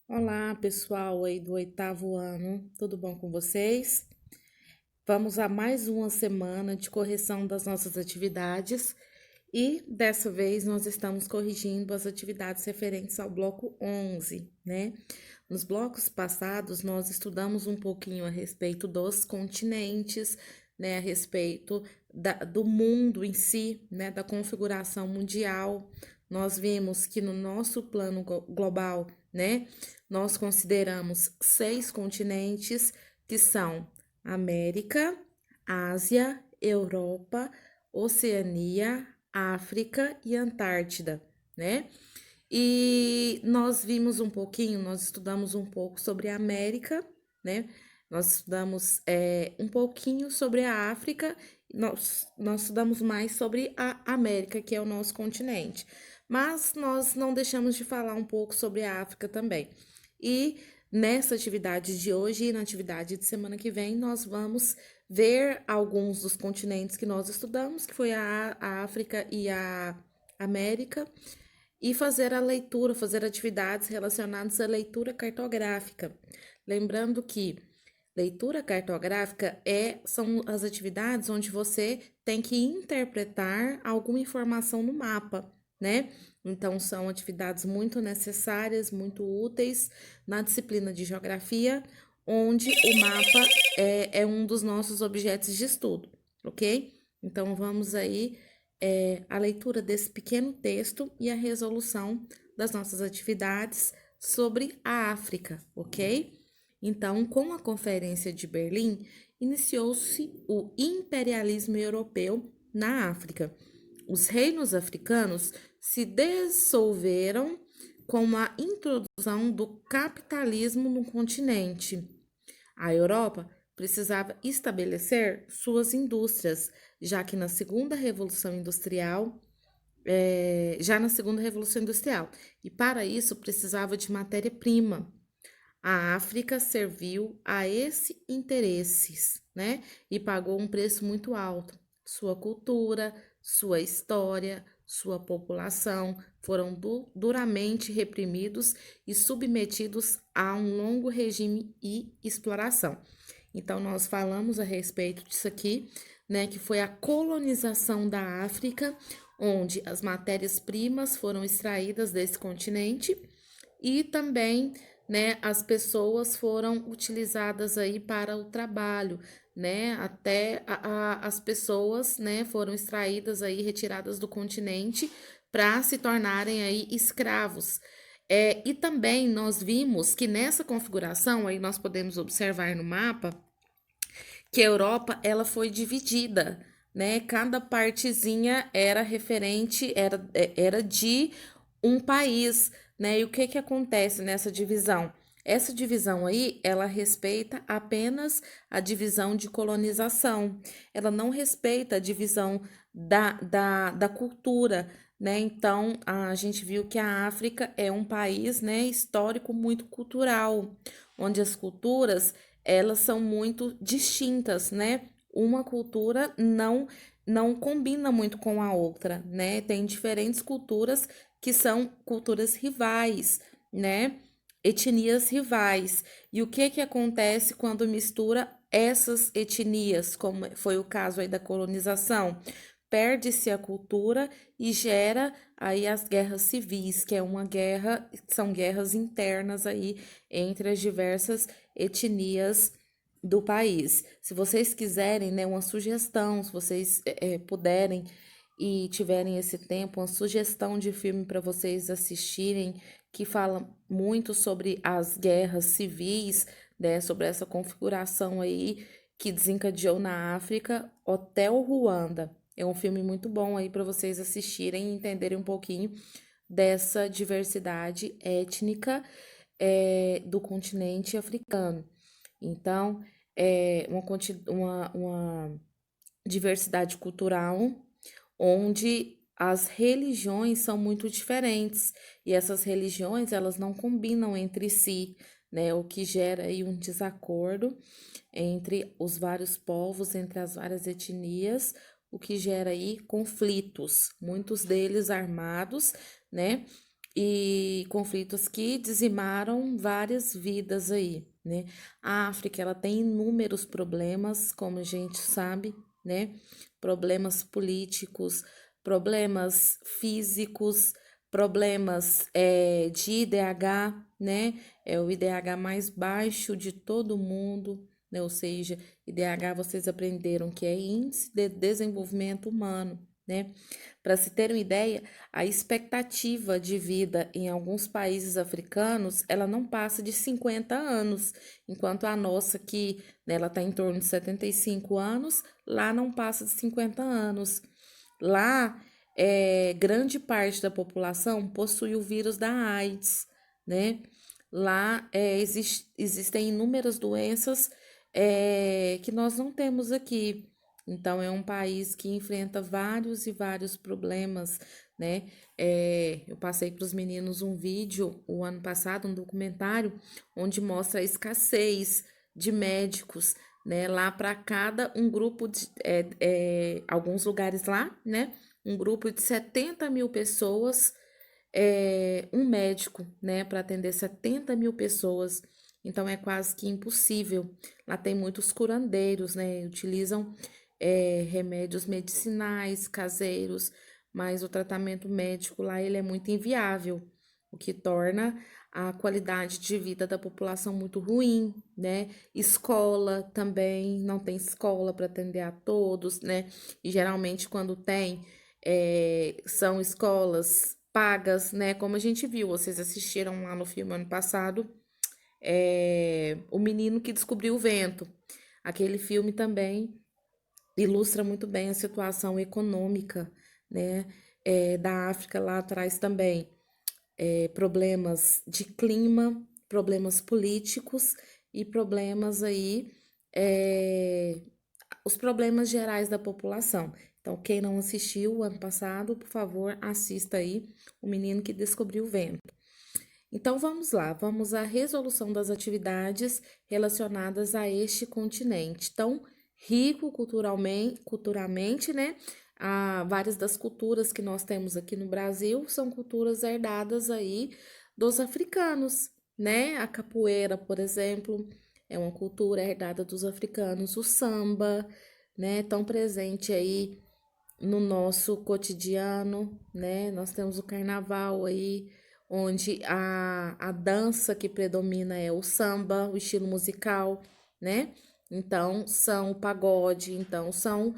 Olá, pessoal aí do oitavo ano, tudo bom com vocês? Vamos a mais uma semana de correção das nossas atividades e dessa vez nós estamos corrigindo as atividades referentes ao bloco 11, né? Nos blocos passados nós estudamos um pouquinho a respeito dos continentes, né? A respeito do mundo em si, né? Da configuração mundial. Nós vimos que no nosso plano global, né? Nós consideramos 6 continentes que são América, Ásia, Europa, Oceania, África e Antártida, né? E nós vimos um pouquinho, nós estudamos um pouco sobre a América, né? Nós estudamos um pouquinho sobre a África, nós estudamos mais sobre a América, que é o nosso continente. Mas nós não deixamos de falar um pouco sobre a África também. E nessa atividade de hoje e na atividade de semana que vem, nós vamos ver alguns dos continentes que nós estudamos, que foi a África e a América, e fazer a leitura, fazer atividades relacionadas à leitura cartográfica. Lembrando que leitura cartográfica são as atividades onde você tem que interpretar alguma informação no mapa, né? Então, são atividades muito necessárias, muito úteis na disciplina de geografia, onde o mapa é um dos nossos objetos de estudo, ok? Então, vamos aí a leitura desse pequeno texto e a resolução das nossas atividades sobre a África, ok? Então, com a Conferência de Berlim, iniciou-se o imperialismo europeu na África. Os reinos africanos se dissolveram com a introdução do capitalismo no continente. A Europa precisava estabelecer suas indústrias, já que na segunda revolução industrial, já na segunda revolução industrial, e para isso precisava de matéria-prima. A África serviu a esses interesses, né? E pagou um preço muito alto. Sua cultura, sua história, sua população foram duramente reprimidos e submetidos a um longo regime e exploração. Então, nós falamos a respeito disso aqui, né? Que foi a colonização da África, onde as matérias-primas foram extraídas desse continente e também, né, as pessoas foram utilizadas aí para o trabalho, né, até as pessoas, né, foram extraídas aí, retiradas do continente para se tornarem aí escravos. E também nós vimos que nessa configuração, aí nós podemos observar no mapa, que a Europa ela foi dividida, né? Cada partezinha era referente, era de um país, né? E o que que acontece nessa divisão? Essa divisão aí, ela respeita apenas a divisão de colonização, ela não respeita a divisão da cultura, né? Então, a gente viu que a África é um país, né, histórico muito cultural, onde as culturas elas são muito distintas, né? Uma cultura não combina muito com a outra, né? Tem diferentes culturas que são culturas rivais, né? Etnias rivais. E o que que acontece quando mistura essas etnias, como foi o caso aí da colonização? Perde-se a cultura e gera aí as guerras civis, que é uma guerra, são guerras internas aí entre as diversas etnias do país. Se vocês quiserem, né, uma sugestão, se vocês puderem e tiverem esse tempo, uma sugestão de filme para vocês assistirem que fala muito sobre as guerras civis, né, sobre essa configuração aí que desencadeou na África, Hotel Ruanda. É um filme muito bom aí para vocês assistirem e entenderem um pouquinho dessa diversidade étnica do continente africano. Então, uma diversidade cultural onde as religiões são muito diferentes e essas religiões elas não combinam entre si, né? O que gera aí um desacordo entre os vários povos, entre as várias etnias, o que gera aí conflitos, muitos deles armados, né? e conflitos que dizimaram várias vidas aí, né? A África, ela tem inúmeros problemas, como a gente sabe, né? Problemas políticos, problemas físicos, problemas de IDH, né? É o IDH mais baixo de todo mundo, né? Ou seja, IDH vocês aprenderam que é Índice de Desenvolvimento Humano, né? Para se ter uma ideia, a expectativa de vida em alguns países africanos, ela não passa de 50 anos, enquanto a nossa aqui, né, ela está em torno de 75 anos, lá não passa de 50 anos. Lá, grande parte da população possui o vírus da AIDS, né? Lá existem inúmeras doenças que nós não temos aqui. Então, é um país que enfrenta vários e vários problemas, né? Eu passei para os meninos um vídeo o ano passado, um documentário, onde mostra a escassez de médicos, né? Lá para cada um grupo de alguns lugares lá, né? Um grupo de 70 mil pessoas, um médico, né? Para atender 70 mil pessoas. Então é quase que impossível. Lá tem muitos curandeiros, né? Utilizam remédios medicinais caseiros, mas o tratamento médico lá ele é muito inviável, o que torna a qualidade de vida da população muito ruim, né? Escola também, não tem escola para atender a todos, né? E geralmente quando tem, são escolas pagas, né? Como a gente viu, vocês assistiram lá no filme ano passado, O Menino que Descobriu o Vento. Aquele filme também ilustra muito bem a situação econômica, né, da África lá atrás também. Problemas de clima, problemas políticos e problemas aí, é, os problemas gerais da população. Então, quem não assistiu o ano passado, por favor, assista aí O Menino que Descobriu o Vento. Então, vamos lá, vamos à resolução das atividades relacionadas a este continente tão rico culturalmente, né? Várias das culturas que nós temos aqui no Brasil são culturas herdadas aí dos africanos, né? A capoeira, por exemplo, é uma cultura herdada dos africanos, o samba, né? Tão presente aí no nosso cotidiano, né? Nós temos o carnaval aí, onde a dança que predomina é o samba, o estilo musical, né? Então, são o pagode, então, são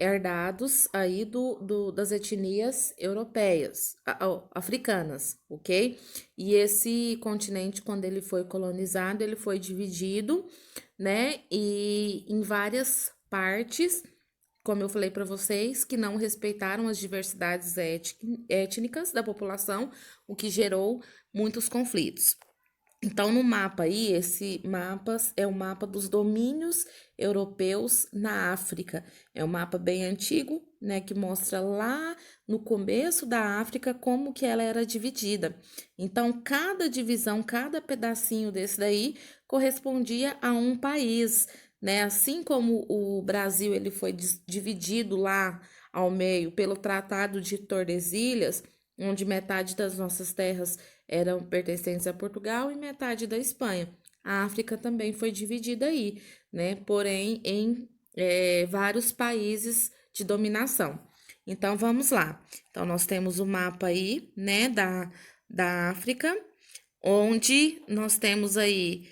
herdados aí das etnias europeias, africanas, ok? E esse continente, quando ele foi colonizado, ele foi dividido, né? E em várias partes, como eu falei para vocês, que não respeitaram as diversidades étnicas da população, o que gerou muitos conflitos. Então, no mapa aí, esse mapa é o mapa dos domínios europeus na África. É um mapa bem antigo, né, que mostra lá no começo da África como que ela era dividida. Então, cada divisão, cada pedacinho desse daí correspondia a um país, né? Assim como o Brasil ele foi dividido lá ao meio pelo Tratado de Tordesilhas, onde metade das nossas terras eram pertencentes a Portugal e metade da Espanha. A África também foi dividida aí, né? Porém, em vários países de dominação. Então, vamos lá. Então, nós temos o mapa aí, né, da África, onde nós temos aí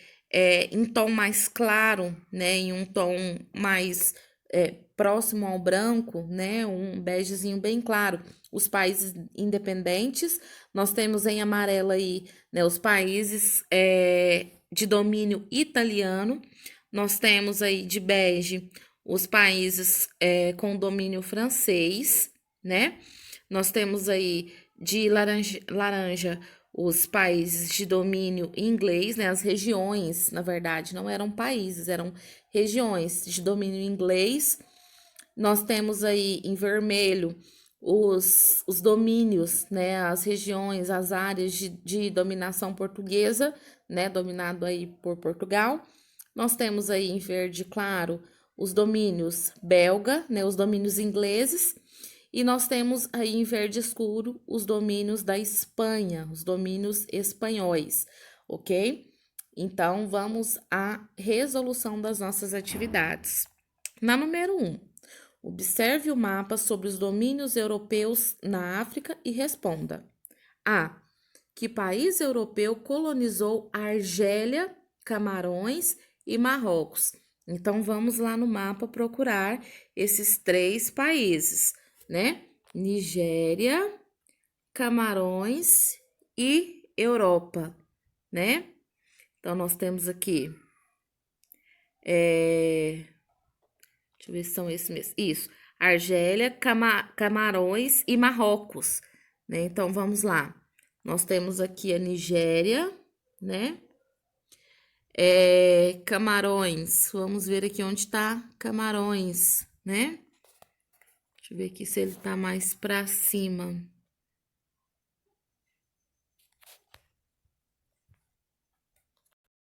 em tom mais claro, né, em um tom mais próximo ao branco, né, um begezinho bem claro, os países independentes. Nós temos em amarelo aí, né, os países de domínio italiano. Nós temos aí de bege os países com domínio francês, né? Nós temos aí de laranja os países de domínio inglês, né? As regiões, na verdade, não eram países, eram regiões de domínio inglês. Nós temos aí em vermelho os domínios, né? As regiões, as áreas de dominação portuguesa, né? Dominado aí por Portugal. Nós temos aí em verde claro os domínios belga, né? Os domínios ingleses. E nós temos aí em verde escuro os domínios da Espanha, os domínios espanhóis, ok? Então, vamos à resolução das nossas atividades. Na número 1, observe o mapa sobre os domínios europeus na África e responda. A. Que país europeu colonizou a Argélia, Camarões e Marrocos? Então, vamos lá no mapa procurar esses 3 países, né? Nigéria, Camarões e Europa, né? Então, nós temos aqui, deixa eu ver se são esses mesmos. Isso, Argélia, Camarões e Marrocos, né? Então, vamos lá. Nós temos aqui a Nigéria, né? Camarões, vamos ver aqui onde tá Camarões, né? Deixa eu ver aqui se ele tá mais pra cima.